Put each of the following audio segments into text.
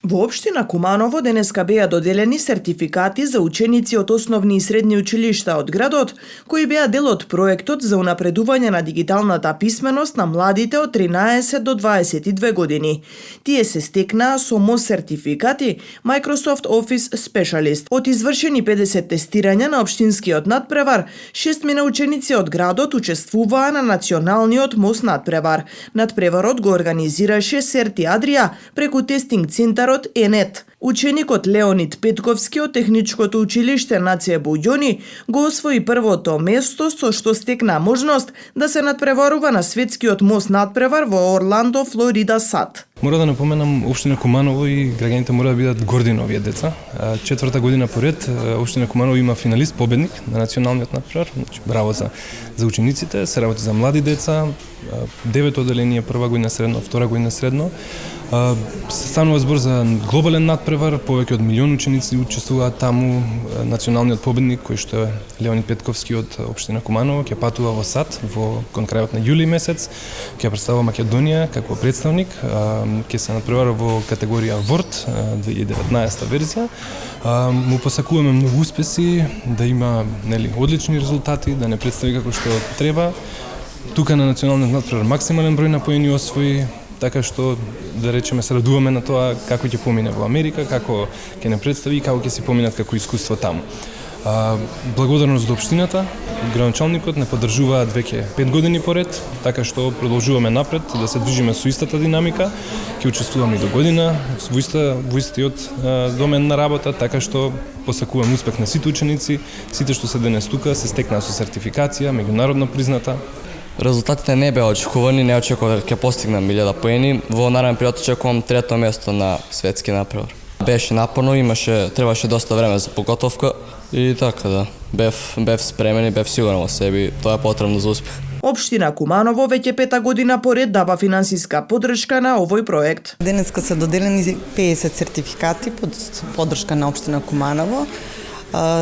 Во општина Куманово денеска беа доделени сертификати за ученици од основни и средни училишта од градот, кои беа дел од проектот за унапредување на дигиталната писменост на младите од 13 до 22 години. Тие се стекнаа со МОЗ сертификати Microsoft Office Specialist. Од извршени 50 тестирања на општинскиот надпревар, 6 ученици од градот учествуваа на националниот МОЗ надпревар. Надпреварот го организираше Серти Адрија преку тестинг центарот ЕНЕТ. Ученикот Леонид Петковски од Техничкото училиште Нација Буѓони го освои првото место, со што стекна можност да се надпреварува на светскиот МОЗ надпревар во Орландо, Флорида, САД. Мора да напоменам општина Куманово и граѓаните мора да бидат горди на овие деца. Четврта година поред општина Куманово има финалист, победник на националниот надпревар. Значи, браво за учениците, се работи за млади деца, 9 оделение, прва година средно, втора година средно. Се станува збор за глобален надпревар, повеќе од милион ученици учествуваат таму. Националниот победник, кој што е Леонид Петковски од општина Куманово, ќе патува во САД во крајот на јули месец, ќе представува Македонија како представник, ќе се надпревара во категорија Word 2019 верзија. Му посакуваме многу успеси, да има одлични резултати, да не представи како што треба. Тука на националниот надпревар максимален број на поени освои, така што да речеме се радуваме на тоа како ќе помине во Америка, како ќе не представи и како ќе се поминат како искуство таму. Благодарност до општината, градоначалникот не поддржуваат веќе 5 години поред, така што продолжуваме напред да се движиме со истата динамика, ќе учествуваме и до година во истиот домен на работа, така што посакувам успех на сите ученици, сите што се денес тука се стекнаа со сертификација, меѓународно призната. Резултатите не беа очекувани, не очекував дека ќе постигнам 1000 поени. Во нареден период очекувам трето место на светски надпревар. Беше напорно, требаше доста време за подготовка и така да. Бев спремен и бев сигурен во себе, тоа е потребно за успех. Општина Куманово веќе 5 година поред дава финансиска поддршка на овој проект. Денеска се доделени 50 сертификати под поддршка на општина Куманово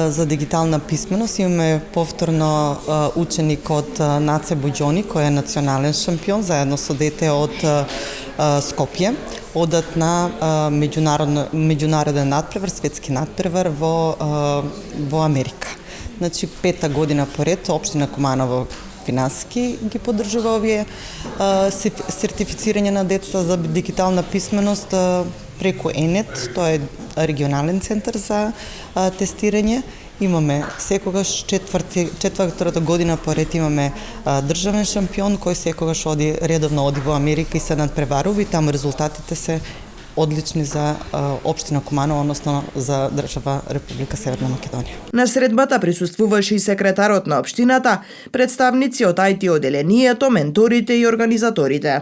за дигитална писменост. Имаме повторно ученик од Нација Буѓони, кој е национален шампион, заедно со дете од Скопје. Одат на меѓународен надпревар, светски надпревар во Америка. Значи, 5 година поред општина Куманово финансиски ги поддржува овие сертифицирање на деца за дигитална писменост преку ЕНЕТ, тоа е регионален центар за тестирање. Имаме секогаш четвртата година поред имаме државен шампион кој секогаш редовно оди во Америка и се надпреварува и таму резултатите се одлични за општина Куманово, односно за држава Република Северна Македонија. На средбата присуствуваше и секретарот на општината, представници од IT оделението, менторите и организаторите.